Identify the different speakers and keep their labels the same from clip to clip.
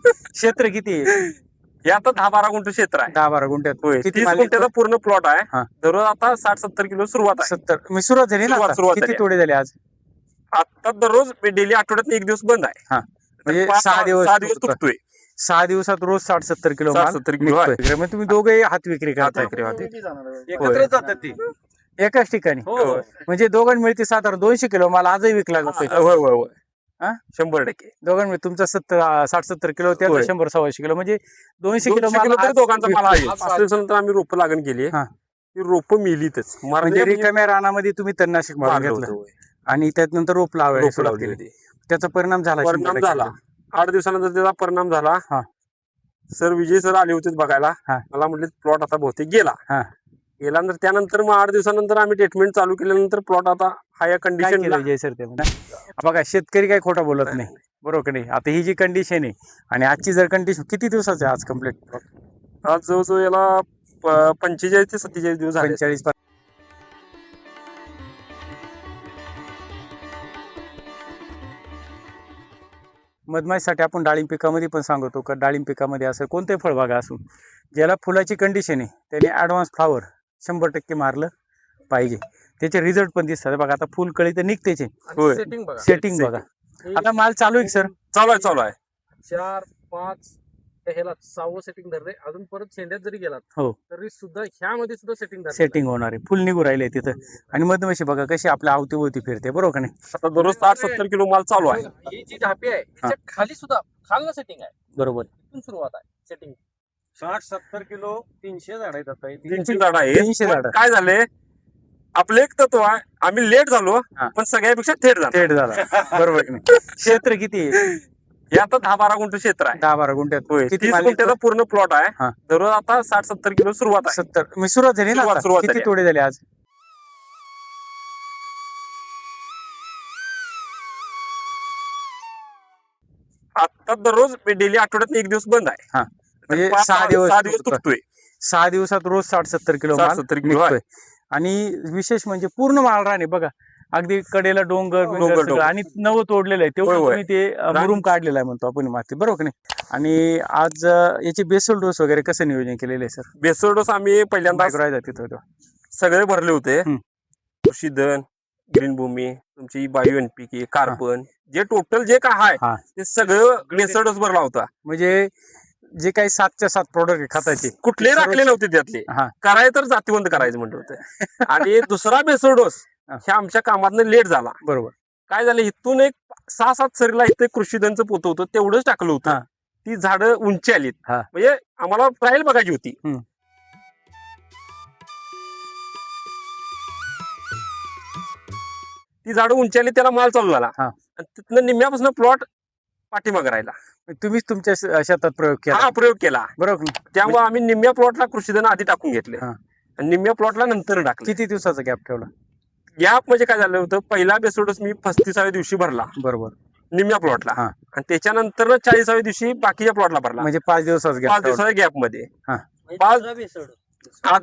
Speaker 1: क्षेत्र किती आहे?
Speaker 2: हे आता 10-12 गुंठ क्षेत्र आहे.
Speaker 1: 10-12 गुंठ्यात
Speaker 2: होय,
Speaker 1: किती
Speaker 2: 30
Speaker 1: माल
Speaker 2: गुंठ्याचा पूर्ण प्लॉट आहे.
Speaker 1: हा.
Speaker 2: दररोज आता 60-70 किलो सुरुवात आहे.
Speaker 1: 70 मी सुरुवात झाली ना आता?
Speaker 2: सुरुवात
Speaker 1: किती
Speaker 2: झाली.
Speaker 1: तोडे झाले आज?
Speaker 2: आता दररोज डेली आठवड्यात एक दिवस बंद आहे.
Speaker 1: हा. म्हणजे
Speaker 2: 6 दिवस तुटतोय.
Speaker 1: 6 दिवसात रोज 60-70 किलो माल
Speaker 2: 60-70 किलो आहे.
Speaker 1: निघतोय. मग तुम्ही दोघे हात विक्री करताय
Speaker 3: एकत्र जातात ती.
Speaker 1: एकाच ठिकाणी?
Speaker 3: हो.
Speaker 1: म्हणजे दोघांना मिळते साधारण 200 किलो माल आजही विकला जातोय.
Speaker 2: होय होय होय.
Speaker 1: हा?
Speaker 2: 100%.
Speaker 1: दोघांमध्ये तुमचा 60-70 किलो त्याचा
Speaker 2: होय.
Speaker 1: 100-125 किलो म्हणजे 200 किलो
Speaker 2: 200
Speaker 1: माल
Speaker 2: किलो तरी
Speaker 1: आज
Speaker 2: दोघांचा माल आहे.
Speaker 1: विकतोय.
Speaker 2: 5 दिवसानंतर आम्ही रोपं लागण केली.
Speaker 1: हा.
Speaker 2: ती रोपं मिलीतच
Speaker 1: म्हणजे रिकाम्या रानामध्ये तुम्ही तणनाशक मारून
Speaker 2: मारलं
Speaker 1: घेतलं
Speaker 2: होतं. होय.
Speaker 1: आणि त्यानंतर रोप लावायला
Speaker 2: रोपं
Speaker 1: सुरुवात
Speaker 2: लावली
Speaker 1: केली.
Speaker 2: होती.
Speaker 1: त्याचा परिणाम झाला
Speaker 2: परिणाम
Speaker 1: 100%.
Speaker 2: झाला. 8 दिवसानंतर त्याचा परिणाम झाला.
Speaker 1: हा.
Speaker 2: सर विजय सर आले होते बघायला.
Speaker 1: हा.
Speaker 2: मला म्हटले प्लॉट आता बहुतेक गेला.
Speaker 1: हा.
Speaker 2: गेल्यानंतर त्यानंतर मग 8 दिवसानंतर आम्ही ट्रीटमेंट चालू केल्यानंतर प्लॉट आता हा या
Speaker 1: काय
Speaker 2: कंडिशनला
Speaker 1: केलं विजय सर ते बघा शेतकरी काय खोटा बोलत नाही बरोबर की नाही. आता ही जी कंडिशन आहे आणि आजची जर कंडिशन किती दिवसाची आहे आज कम्प्लीट?
Speaker 2: आज जवळजवळ याला 45 ते 47 दिवस झाले.
Speaker 1: 45. मधमाशीसाठी आपण डाळिंब पिकामध्ये पण सांगतो का डाळिंब पिकामध्ये असं कोणते फळबागा असून ज्याला फुलाची कंडिशन आहे त्याने ॲडव्हान्स फ्लावर 100% मारलं पाहिजे. त्याचे रिझल्ट पण दिसतात. बघा आता फुल कळी तर निघतेच
Speaker 2: होय.
Speaker 3: सेटिंग बघा.
Speaker 1: सेटिंग बघा. आता माल चालू आहे सर?
Speaker 2: चालू आहे.
Speaker 3: 4, 5 ह्याला 6वं सेटिंग धरले. अजून परत शेंड्यात जरी गेलात
Speaker 1: हो.
Speaker 3: तरी सुद्धा ह्यामध्ये सुद्धा सेटिंग धरले.
Speaker 1: सेटिंग होणार आहे. फुल निघू राहिले तिथं आणि मधमाशी बघा कशी आपल्या अवतीभोवती फिरते बरोबर का नाही.
Speaker 2: आता दररोज 60-70 किलो माल चालू आहे.
Speaker 3: ही जी ढापी आहे त्याच्या खाली सुद्धा खालनं सेटिंग आहे.
Speaker 1: बरोबर.
Speaker 3: इथून सुरुवात आहे सेटिंग. 60-70 किलो 300 झाड आहेत आता.
Speaker 2: 300 झाड आहे.
Speaker 1: 300 झाडं.
Speaker 2: काय झाले आपलं एक तत्व आहे. आम्ही लेट झालो पण सगळ्यापेक्षा थेट झालो.
Speaker 1: थेट झाला बरोबर की नाही. क्षेत्र किती आहे?
Speaker 2: हे आता 10-12 गुंठ क्षेत्र आहे.
Speaker 1: 10-12 गुंठ्यात
Speaker 2: होय,
Speaker 1: किती
Speaker 2: 30
Speaker 1: माल
Speaker 2: गुंठ्याचा पूर्ण प्लॉट आहे.
Speaker 1: हा.
Speaker 2: दररोज आता 60-70 किलो सुरुवात आहे.
Speaker 1: 70 मी सुरुवात झाली ना आता?
Speaker 2: सुरुवात
Speaker 1: किती
Speaker 2: झाली.
Speaker 1: तोडे झाले आज?
Speaker 2: आता दररोज डेली आठवड्यात एक दिवस बंद आहे.
Speaker 1: हा. म्हणजे
Speaker 2: 6
Speaker 1: 6
Speaker 2: दिवस
Speaker 1: तुटतोय.
Speaker 2: तुटतोय.
Speaker 1: 6 दिवसात रोज 60-70 किलो माल
Speaker 2: 60-70 किलो
Speaker 1: निघतोय. आणि विशेष म्हणजे पूर्ण माल राणे बघा अगदी कडेला डोंगर बिंगर सगळं आणि नवं तोडलेलं आहे तेवढं
Speaker 2: होय, होय.
Speaker 1: तुम्ही ते मुरुम काढलेला आहे म्हणतो आपण माती बरोबर की नाही. आणि आज याचे बेसल डोस वगैरे कसं नियोजन केलेलं आहे सर?
Speaker 2: बेसळ डोस आम्ही पहिल्यांदा
Speaker 1: तिथं
Speaker 2: सगळे भरले होते.
Speaker 1: हम्म.
Speaker 2: कृषीधन, ग्रीन भूमी, तुमची बायो एनपीके, कार्बन जे टोटल जे काय
Speaker 1: हा.
Speaker 2: आहे ते सगळं बेसळ डोस भरला होता.
Speaker 1: म्हणजे जे काही 7च्या 7 प्रोडक्ट खताचे
Speaker 2: कुठलेही राखले नव्हते त्यातले.
Speaker 1: हा.
Speaker 2: करायचं तर जातीवंत करायचं म्हणत होतं. आणि दुसरा बेसळ डोस ह्या आमच्या कामातनं लेट झाला.
Speaker 1: बरोबर.
Speaker 2: काय झालं इथून एक 6-7 सरीला इथे कृषीधनचं पोतं होतं तेवढंच टाकलं होतं.
Speaker 1: हा.
Speaker 2: ती झाडं उंची आलीत.
Speaker 1: हा.
Speaker 2: म्हणजे आम्हाला ट्रायल बघायची होती.
Speaker 1: हम्म.
Speaker 2: ती झाडं उंची आली त्याला माल चालू झाला.
Speaker 1: हा.
Speaker 2: तिथनं निम्म्यापासून प्लॉट पाठीमागे राहिला.
Speaker 1: तुम्हीच तुमच्या शेतात प्रयोग केला
Speaker 2: हा प्रयोग केला.
Speaker 1: बरोबर की नाही?
Speaker 2: त्यामुळे आम्ही निम्म्या प्लॉटला कृषीधन आधी टाकून घेतले
Speaker 1: हा.
Speaker 2: आणि निम्म्या प्लॉटला नंतर टाकले.
Speaker 1: किती दिवसाचा गॅप ठेवला?
Speaker 2: गॅप म्हणजे काय झालं होतं पहिला बेसोडस मी 35व्या दिवशी भरला
Speaker 1: बरोबर.
Speaker 2: निम्म्या प्लॉटला
Speaker 1: हा.
Speaker 2: आणि त्याच्यानंतर 40व्या दिवशी बाकीच्या प्लॉटला भरला.
Speaker 1: म्हणजे 5 दिवसाचा
Speaker 2: 5
Speaker 1: गॅप
Speaker 2: दिवसाच्या गॅप मध्ये
Speaker 1: हा.
Speaker 2: 5 हा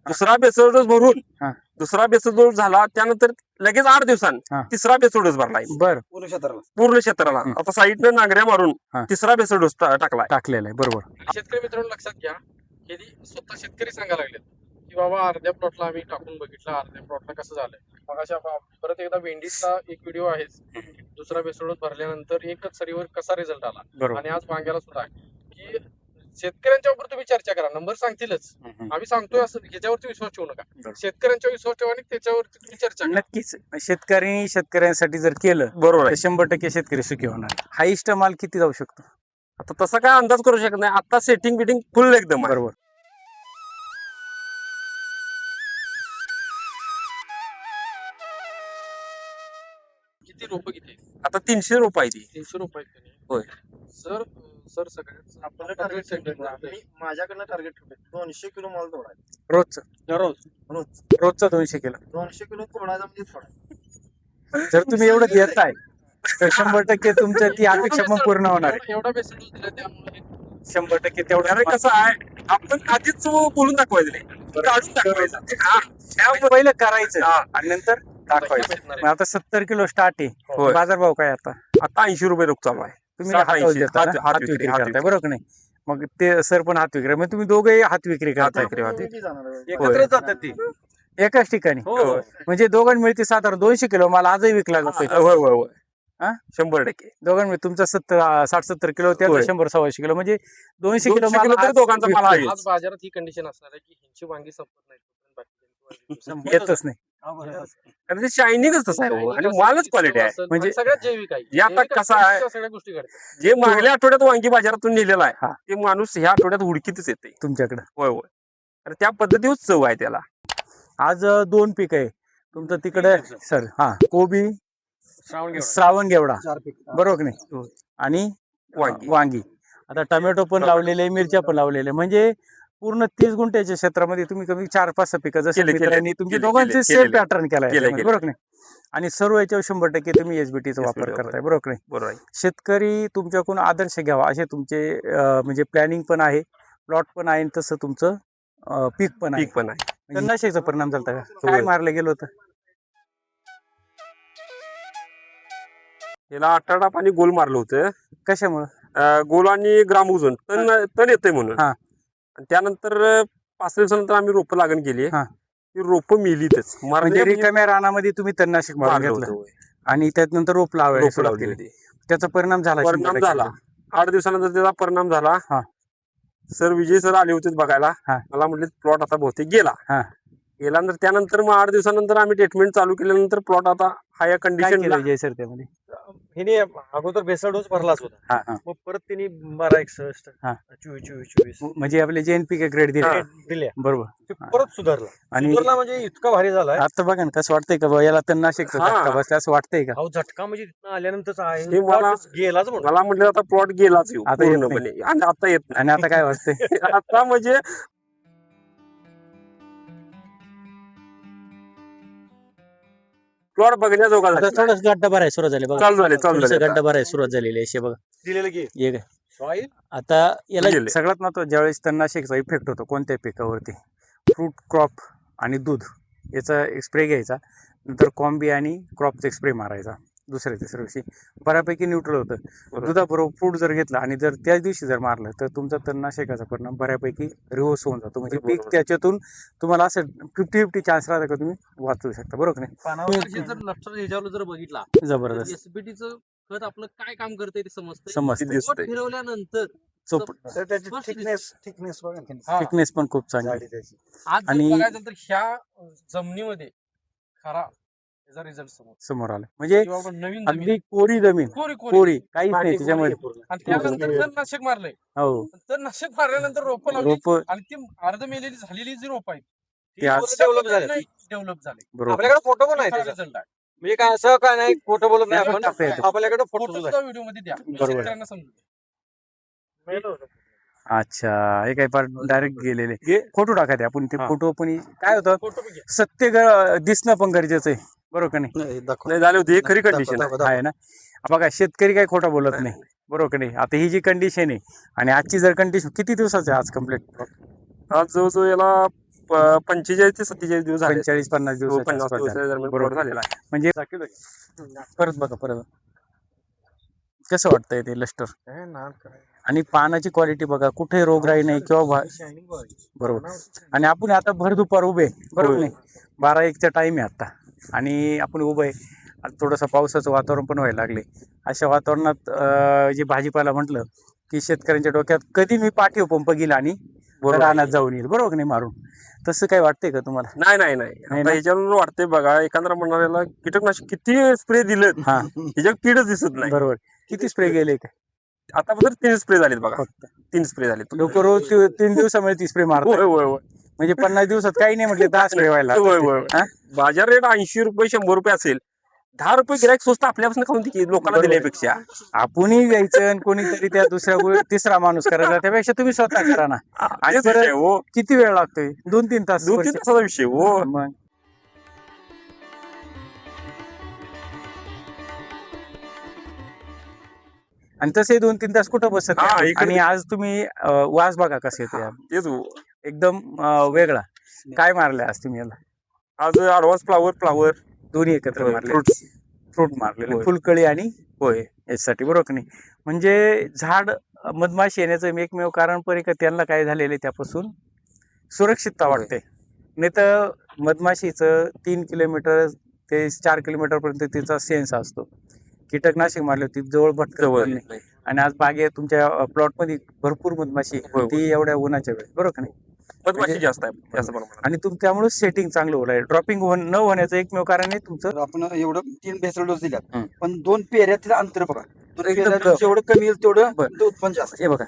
Speaker 2: दुसरा बेसळ डोस भरून
Speaker 1: हा.
Speaker 2: दुसरा बेसळ डोस झाला त्यानंतर लगेच 8 दिवसांनी
Speaker 1: हा.
Speaker 2: तिसरा बेसळ डोस भरला
Speaker 1: बर
Speaker 2: पूर्ण क्षेत्राला. आता साईडनं नांगऱ्या मारून
Speaker 1: हा.
Speaker 2: तिसरा बेसळ डोस टाकलाय.
Speaker 1: टाकलेला आहे बरोबर.
Speaker 3: शेतकरी मित्रांनो लक्षात घ्या की स्वतः शेतकरी सांगायला लागलेत की बाबा अर्ध्या प्लॉटला आम्ही टाकून बघितलं अर्ध्या प्लॉटला कसं झालंय. मग अशा परत एकदा भेंडीचा एक व्हिडिओ आहेच. दुसरा बेसोडोस भरल्यानंतर एकच सरीवर कसा रिझल्ट आला
Speaker 1: बरोबर.
Speaker 3: आणि आज वांग्याला सुद्धा आहे की शेतकऱ्यांच्या उपवर तुम्ही चर्चा करा. नंबर सांगतीलच. आम्ही सांगतोय असं ह्याच्यावरती विश्वास ठेवू नका. शेतकऱ्यांच्या विश्वास ठेवा आणि त्याच्यावरती तुम्ही चर्चा करा.
Speaker 1: नक्कीच शेतकऱ्यांसाठी जर केलं
Speaker 2: बरोबर
Speaker 1: तर
Speaker 2: आहे.
Speaker 1: 100% शेतकरी सुखी होणार. हायस्ट माल किती जाऊ शकतो?
Speaker 2: आता तसा काय अंदाज करू शकत नाही. आता सेटिंग बिटिंग फुल एकदम आहे.
Speaker 1: बरोबर.
Speaker 3: किती रोपं किती
Speaker 2: आता 300 रुपये ती
Speaker 3: 300 रुपये
Speaker 2: होय.
Speaker 3: सर सगळ्यात आपण टार्गेट सेट
Speaker 4: माझ्याकडनं टार्गेट ठेवले 200 किलो माल तोडायचा
Speaker 1: रोजचा 200 किलो
Speaker 4: 200 किलो तोडायचा म्हणजे थोडा.
Speaker 1: जर तुम्ही एवढं देताय तर 100% तुमच्या ती अपेक्षा पण पूर्ण होणार आहे.
Speaker 3: एवढा बेसोडोस दिला त्यामुळे
Speaker 1: 100% तेवढं
Speaker 2: अरे कसं आहे आपण आधीच बोलून दाखवायचं नाही काढून दाखवायचं. हा.
Speaker 1: त्यामुळे पहिलं करायचं
Speaker 2: हा.
Speaker 1: आणि नंतर दाखवायचं. मग आता 70 किलो स्टार्ट आहे.
Speaker 2: होय.
Speaker 1: बाजारभाव काय आता?
Speaker 2: आता 80 रुपये रोख चालू आहे.
Speaker 1: तुम्ही
Speaker 2: 60,
Speaker 1: हातावर
Speaker 2: 80,
Speaker 1: देता ना?
Speaker 2: हात
Speaker 1: हात
Speaker 2: विक्री,
Speaker 1: विक्री
Speaker 2: हात
Speaker 1: करताय
Speaker 2: विक्री.
Speaker 1: बरोबर का नाही? मग ते सर पण हात विक्री, मग तुम्ही दोघेही हात विक्री करताय
Speaker 2: विक्री.
Speaker 4: दोघं बी जाणार आहे.
Speaker 3: एकत्रच जातात ती
Speaker 1: एकाच ठिकाणी.
Speaker 3: हो
Speaker 1: म्हणजे दोघांना मिळते साधारण 200 किलो माल आजही विकला जातोय.
Speaker 2: होय होय होय
Speaker 1: हा?
Speaker 2: 100%.
Speaker 1: दोघांमध्ये तुमचा 60-70 किलो, त्याचा
Speaker 2: होय.
Speaker 1: 100-125 किलो, म्हणजे 200 किलो
Speaker 2: 200
Speaker 1: माल
Speaker 2: किलो तरी
Speaker 1: आज
Speaker 2: दोघांचा माल
Speaker 1: विकतोय.
Speaker 2: आहे.
Speaker 3: आज बाजारात ही कंडिशन असणार आहे की ह्यांची वांगी संपत नाही
Speaker 1: येतच नाही.
Speaker 2: कारण ते शायनिंगच तसं आहे हो. आणि मालच क्वालिटी आहे.
Speaker 1: म्हणजे
Speaker 3: म्हणजे सगळ्यात जैविक आहे.
Speaker 2: जे आता
Speaker 3: जैविक
Speaker 2: कसं
Speaker 3: असल्यामुळे
Speaker 2: आहे,
Speaker 3: त्या सगळ्या गोष्टी घडतात.
Speaker 2: जे मागल्या आठवड्यात वांगी बाजारातून नेलेलं आहे
Speaker 1: हा.
Speaker 2: ते माणूस ह्या आठवड्यात हुडकीतच येते.
Speaker 1: तुमच्याकडे
Speaker 2: होय होय. तर त्या पद्धतीवर चव आहे त्याला.
Speaker 1: आज 2 पीक आहे तुमचं तिकडे सर. हा, कोबी,
Speaker 3: श्रावण घेऊन
Speaker 1: श्रावण घेवडा,
Speaker 4: 4 पीक
Speaker 1: बरोबर की नाही?
Speaker 2: हो.
Speaker 1: आणि
Speaker 2: वांगी.
Speaker 1: वांगी. आता टोमॅटो पण लावलेले, मिरच्या पण लावलेले, म्हणजे पूर्ण 30 गुंठ्याच्या क्षेत्रामध्ये तुम्ही कमी 4-5 पिकं जसं
Speaker 2: केले,
Speaker 1: मित्रांनी तुमचे
Speaker 2: केले,
Speaker 1: दोघांचे सेम
Speaker 2: केलेले.
Speaker 1: पॅटर्न केलाय
Speaker 2: केले,
Speaker 1: त्याच्यामध्ये, बरोबर की नाही? आणि सर्व याच्यावर 100% तुम्ही एसबीटीचा वापर
Speaker 2: SBT
Speaker 1: करताय, बरोबर की नाही?
Speaker 2: बरोबर आहे.
Speaker 1: शेतकरी तुमच्याकडून आदर्श घ्यावा असे तुमचे म्हणजे प्लॅनिंग पण आहे, प्लॉट पण आहे, आणि तसं तुमचं पीक पण आहे.
Speaker 2: पीक पण आहे.
Speaker 1: तणनाशकाचा परिणाम झाला का? काय
Speaker 2: होय.
Speaker 1: मारलं गेलं होतं?
Speaker 2: त्याला आटाडा पाणी गोल मारलं होतं.
Speaker 1: कशामुळं?
Speaker 2: गोल आणि ग्रामोझोन तण तण येतंय म्हणून.
Speaker 1: हा.
Speaker 2: आणि त्यानंतर 5 दिवसानंतर आम्ही रोपं लागण केली.
Speaker 1: हा.
Speaker 2: ती रोपं मेलीतच.
Speaker 1: म्हणजे रिकाम्या रानामध्ये तुम्ही तणनाशक मारून
Speaker 2: मारलं
Speaker 1: घेतलं
Speaker 2: होतं होय.
Speaker 1: आणि त्यानंतर रोप लावायला
Speaker 2: रोपं
Speaker 1: सुरुवात
Speaker 2: लावली
Speaker 1: केली.
Speaker 2: होती.
Speaker 1: त्याचा परिणाम झाला.
Speaker 2: परिणाम
Speaker 1: 100%
Speaker 2: झाला. 8 दिवसानंतर त्याचा परिणाम झाला.
Speaker 1: हा.
Speaker 2: सर विजय सर आले होते बघायला.
Speaker 1: हा.
Speaker 2: मला म्हटले प्लॉट आता बहुतेक गेला.
Speaker 1: हा.
Speaker 2: गेल्यानंतर त्यानंतर मग 8 दिवसानंतर आम्ही ट्रीटमेंट चालू केल्यानंतर प्लॉट आता हा या
Speaker 1: काय
Speaker 2: कंडिशनला.
Speaker 1: केलं विजय सर त्यामध्ये?
Speaker 3: हिने अगोदर बेसल डोस भरलाच होता.
Speaker 1: हा, हा.
Speaker 3: मग परत तिने 12-61
Speaker 1: हा.
Speaker 3: 24-24
Speaker 1: म्हणजे आपले JNPK ग्रेड दिले.
Speaker 2: हा.
Speaker 3: दिल्या.
Speaker 1: बरोबर.
Speaker 3: ते परत सुधारला.
Speaker 1: आणि
Speaker 3: सुधारला म्हणजे इतका भारी झालाय.
Speaker 1: आता बघा ना, कसं वाटतंय का बा, याला तणनाशकचा
Speaker 2: हा.
Speaker 1: झटका बसला असं वाटतंय का?
Speaker 3: अहो झटका म्हणजे तिथनं आल्यानंतर
Speaker 2: हे मला-
Speaker 3: गेलाच म्हणून.
Speaker 2: मला म्हटलं आता प्लॉट गेलाच येऊ
Speaker 1: आता येत नाही.
Speaker 2: पूर्णपणे. आणि आता येत नाही.
Speaker 1: आणि आता काय वाटतंय?
Speaker 2: आता म्हणजे प्लॉट बघण्याजोगा
Speaker 1: आता
Speaker 2: झाला.
Speaker 1: थोडंच गड्डा भरायला सुरुवात झाली बघा.
Speaker 2: चालू झाले
Speaker 1: थोडंसं
Speaker 2: आता.
Speaker 1: गड्डा भरायला सुरुवात झालेली आहे. असे बघा,
Speaker 3: दिलेलं की
Speaker 1: हे काय.
Speaker 3: सॉईल
Speaker 1: आता याला
Speaker 2: गेले.
Speaker 1: सगळ्यात महत्त्वाचं, ज्यावेळेस तणनाशकचा इफेक्ट होतो कोणत्या पिकावरती, फ्रूट क्रॉप आणि दूध याचा एक स्प्रे घ्यायचा, नंतर कॉम्बी आणि क्रॉपचा स्प्रे मारायचा दुसऱ्या तिसऱ्या दिवशी. बऱ्यापैकी न्यूट्रल होतं.
Speaker 2: बरोबर.
Speaker 1: दुधाबरोबर फ्रूट जर घेतला आणि जर त्याच दिवशी जर मारलं तर तुमचा तणनाशकाचा परिणाम बऱ्यापैकी रिव्हर्स होऊन जातो. म्हणजे पीक
Speaker 2: बरोबर.
Speaker 1: त्याच्यातून तुम्हाला असं 50-50 चान्स राहता का तुम्ही वाचू शकता, बरोबर नाही?
Speaker 3: पानावर जर लष्टर ह्याच्यावर जर बघितला
Speaker 1: जबरदस्त
Speaker 3: एसबीटीचं खत आपलं काय काम करतंय ते समजतंय.
Speaker 1: समजतं.
Speaker 2: दिसतंय.
Speaker 3: फिरवल्यानंतर
Speaker 1: चोप
Speaker 4: तर त्याची
Speaker 3: स्पष्ट
Speaker 4: थिकनेस बघा की.
Speaker 3: हा.
Speaker 1: थिकनेस पण खूप चांगली.
Speaker 4: जाडी त्याची.
Speaker 3: आज जर
Speaker 1: आणि-
Speaker 3: बघायचं तर ह्या जमिनीमध्ये खरा त्याचा रिझल्ट समोर
Speaker 1: समोर आलं म्हणजे
Speaker 3: किंवा आपण नवीन
Speaker 1: अगदी
Speaker 3: जमीन
Speaker 1: कोरी जमीन,
Speaker 3: कोरी कोरी
Speaker 1: कोरी काहीच नाही त्याच्यामध्ये.
Speaker 3: आणि त्यानंतर तणनाशक मारलंय.
Speaker 1: हो,
Speaker 3: तणनाशक मारल्यानंतर रोपं लावली
Speaker 1: रोप
Speaker 3: आणि ती अर्ध मेलेली झालेली जी रोप आहेत
Speaker 1: ती आज
Speaker 3: डेव्हलप झाले.
Speaker 1: बरोबर.
Speaker 3: आपल्याकडे फोटो पण आहे रिझल्ट आहे. म्हणजे काय असं काय नाही खोटं बोलत नाही आपण.
Speaker 1: टाकता येतो.
Speaker 3: आपल्याकडे फोटो सुद्धा व्हिडिओ मध्ये द्या
Speaker 1: बरोबर.
Speaker 3: शेतकऱ्यांना समजून.
Speaker 1: अच्छा, हे काय पार डायरेक्ट गेलेले फोटो टाकायचे आपण. ते
Speaker 2: हा.
Speaker 1: फोटो पण काय होतं,
Speaker 3: फोटो पण घ्या.
Speaker 1: सत्य दिसणं पण गरजेचं आहे, बरोबर का नाही?
Speaker 2: नाही झाले होते. ही खरी कंडिशन आहे.
Speaker 1: आहे ना. बघा, शेतकरी काही खोटा बोलत नाही, बरोबर का नाही? आता ही जी कंडिशन आहे आणि आजची जर कंडिशन, किती दिवसाचं आहे आज कम्प्लीट?
Speaker 2: आज जवळजवळ याला 45 ते 47 दिवस झाले.
Speaker 1: 45-50 दिवसाच्या
Speaker 2: 50
Speaker 1: आसपास झाले.
Speaker 2: दिवसाच्या
Speaker 1: बरोबर.
Speaker 2: झालेला आहे.
Speaker 1: म्हणजे परत बघा, परत कसं वाटतंय ते लष्टर आणि पानाची क्वालिटी बघा, कुठे रोगराई नाही किंवा बरोबर. आणि आपण आता भर दुपार उभे, बरोबर नाही? 12-1चा टाइम आहे आता आणि आपण उभं आहे. आता थोडंसं पावसाचं वातावरण पण व्हायला लागले. अशा वातावरणात जे भाजीपाला म्हटलं की शेतकऱ्यांच्या डोक्यात कधी मी पाठीव पंप गेला आणि रानात जाऊन येईल, बरोबर नाही? मारून तसं काय वाटतंय का तुम्हाला?
Speaker 2: नाही
Speaker 1: नाही
Speaker 2: आता
Speaker 1: ना?
Speaker 2: ह्याच्यावरून वाटतंय बघा, एखाद्या म्हणणाऱ्याला कीटकनाशक किती स्प्रे दिलं
Speaker 1: हा,
Speaker 2: ह्याच्यावर कीडच दिसत नाही.
Speaker 1: बरोबर. किती स्प्रे गेले काय
Speaker 2: आतापर्यंत 3 स्प्रे झालेत बघा.
Speaker 1: फक्त?
Speaker 2: 3 स्प्रे झालेत.
Speaker 1: लोक रोज 3 दिवसामध्ये 30 स्प्रे मारतात.
Speaker 2: होय होय होय.
Speaker 1: म्हणजे 50 दिवसात काही नाही म्हटले 10 स्प्रे व्हायला
Speaker 2: होय
Speaker 1: लागतात.
Speaker 2: होय.
Speaker 1: हा?
Speaker 2: बाजार रेट 80 रुपये 100 रुपये असेल. 10 रुपये गिरायक स्वस्त आपल्यापासून खाऊन की लोकांना
Speaker 1: बरोबर.
Speaker 2: दिल्यापेक्षा.
Speaker 1: आपणही घ्यायचं आणि कोणीतरी त्या तिसरा माणूस करायचा, त्यापेक्षा तुम्ही स्वतः करा ना. आणि
Speaker 2: तेच विषय
Speaker 1: परत
Speaker 2: हो.
Speaker 1: किती वेळ लागतोय? 2-3 तास.
Speaker 2: 2-3 तासाचा विषय हो.
Speaker 1: मग आणि तसे 2-3 तास कुठं बसत
Speaker 2: हा,
Speaker 1: नाही.
Speaker 2: इकडे-
Speaker 1: आणि आज तुम्ही वास बघा कसे येते यार.
Speaker 2: तेच हो.
Speaker 1: एकदम वेगळा. काय मारलंय आज तुम्ही याला?
Speaker 2: आज ऍडव्हान्स फ्लावर
Speaker 1: दोन्ही एकत्र मारले,
Speaker 2: फ्रुट्स
Speaker 1: फ्रूट मारलेले,
Speaker 2: होय.
Speaker 1: फुलकळी आणि
Speaker 2: होय.
Speaker 1: याच्यासाठी, बरोबर की नाही? म्हणजे झाड मधमाशी येण्याचं एकमेव कारण पण आहे का त्यांना काय झालेलं आहे त्यापासून सुरक्षितता
Speaker 2: होय.
Speaker 1: वाटते. नाही तर मधमाशीचं 3 किलोमीटर ते 4 किलोमीटरपर्यंत तिचा सेन्स असतो. कीटकनाशक मारले होती जवळ भटकत
Speaker 2: जवळ
Speaker 1: पण
Speaker 2: येत
Speaker 1: नाही.
Speaker 2: नाही.
Speaker 1: आणि आज बागेत तुमच्या प्लॉटमध्ये भरपूर मधमाशी आहे.
Speaker 2: होय,
Speaker 1: ती एवढ्या उन्हाच्या वेळेस, बरोबर का नाही?
Speaker 2: मधमाशी
Speaker 1: म्हणजे
Speaker 2: जास्त आहे जास्त प्रमाणात.
Speaker 1: आणि त्यामुळे सेटिंग चांगलं होत आहे. ड्रॉपिंग न होण्याचं एकमेव कारण आहे तुमचं
Speaker 5: तर आपण एवढं 3 बेसल डोस दिल्यात
Speaker 1: हं.
Speaker 5: पण 2 पेऱ्यातील अंतर बघा. 2
Speaker 1: एकदम
Speaker 5: पेऱ्यात जेवढं कमी येईल तेवढं
Speaker 1: बरं.
Speaker 5: उत्पन्न जास्त.
Speaker 1: हे बघा,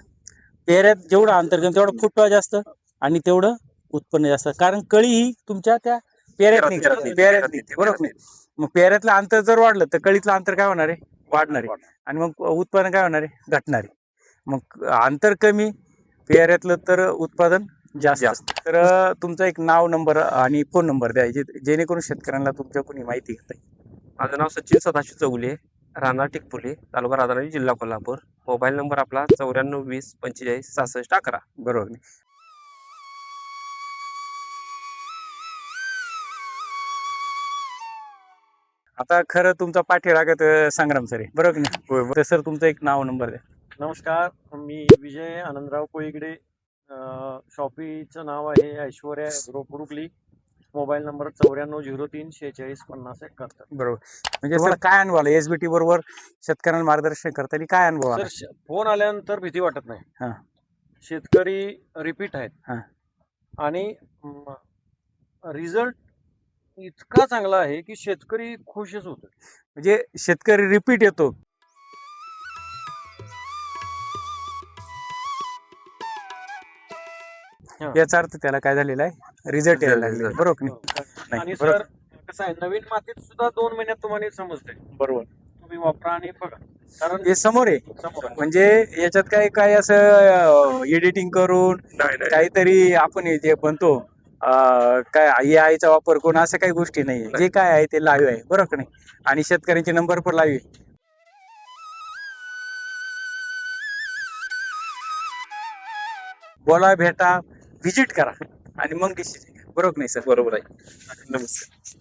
Speaker 1: पेऱ्यात जेवढं अंतर कमी तेवढा फुटवा जास्त आणि तेवढं उत्पन्न जास्त. कारण कळी ही तुमच्या त्या पेऱ्यात
Speaker 2: पेरात
Speaker 1: निघते,
Speaker 2: निघते,
Speaker 1: पेऱ्यात
Speaker 2: पेरात
Speaker 1: निघते,
Speaker 2: निघते,
Speaker 1: बरोबर नाही? मग पेऱ्यातलं अंतर जर वाढलं तर कळीतलं अंतर काय होणार आहे? वाढणार आहे. आणि मग उत्पन्न काय होणार आहे? घटणार आहे. मग अंतर कमी, पेऱ्यातलं तर उत्पादन जास्त.
Speaker 2: जास्त.
Speaker 1: तर तुमचं एक नाव, नंबर आणि फोन नंबर द्या जेणेकरून शेतकऱ्यांना तुमच्या कोणी माहिती घेता येईल.
Speaker 2: माझं नाव सचिन सदाशिव चौगुले, राहणार टिकपुले, तालुका राधानगरी, जिल्हा कोल्हापूर. मोबाईल नंबर आपला 94 20 45 66 11.
Speaker 1: बरोबर नाही? आता खरं तुमचा पाठीरागत संग्राम सर आहे, बरोबर की नाही? तर सर तुमचं एक नाव, नंबर द्या.
Speaker 4: नमस्कार, मी विजय आनंदराव कोळीगडे. शॉपीचं नाव आहे ऐश्वर्या ग्रुपली. Mobile number 9403 46 50 71.
Speaker 1: बरोबर. म्हणजे तुम्हाला काय अनुभव आला एसबीटी बरोबर शेतकऱ्यांना मार्गदर्शन करताना? काय अनुभव आला?
Speaker 4: सर, फोन आल्यानंतर भीती वाटत नाही.
Speaker 1: हा.
Speaker 4: शेतकरी रिपीट आहेत
Speaker 1: हा.
Speaker 4: आणि रिझल्ट इतका चांगला आहे की शेतकरी खुशच होतो.
Speaker 1: म्हणजे शेतकरी रिपीट येतो.
Speaker 4: हा.
Speaker 1: याचा अर्थ त्याला काय झालेला आहे? रिझल्ट यायला लागले,
Speaker 2: Result.
Speaker 1: बरोबर की नाही?
Speaker 4: आणि
Speaker 1: बरोबर.
Speaker 4: सर कसं आहे, नवीन मातीत सुद्धा 2 महिन्यात तुम्हाला समजते.
Speaker 1: बरोबर.
Speaker 4: तुम्ही वापरा आणि बघा, कारण
Speaker 1: हे समोर आहे.
Speaker 4: समोर आहे.
Speaker 1: म्हणजे याच्यात काय काय असं एडिटिंग करून
Speaker 2: नाही नाही.
Speaker 1: काहीतरी आपण हे जे बनतो काय आईचा वापर करून असं काही गोष्टी नाही. जे काय आहे ते लाईव्ह आहे, बरोबर की नाही? आणि शेतकऱ्यांचे नंबर पण लाईव्ह आहे. बोला, भेटा, व्हिजिट करा आणि मग डिसिजन घ्या, बरोबर की नाही सर?
Speaker 2: बरोबर आहे. नमस्कार.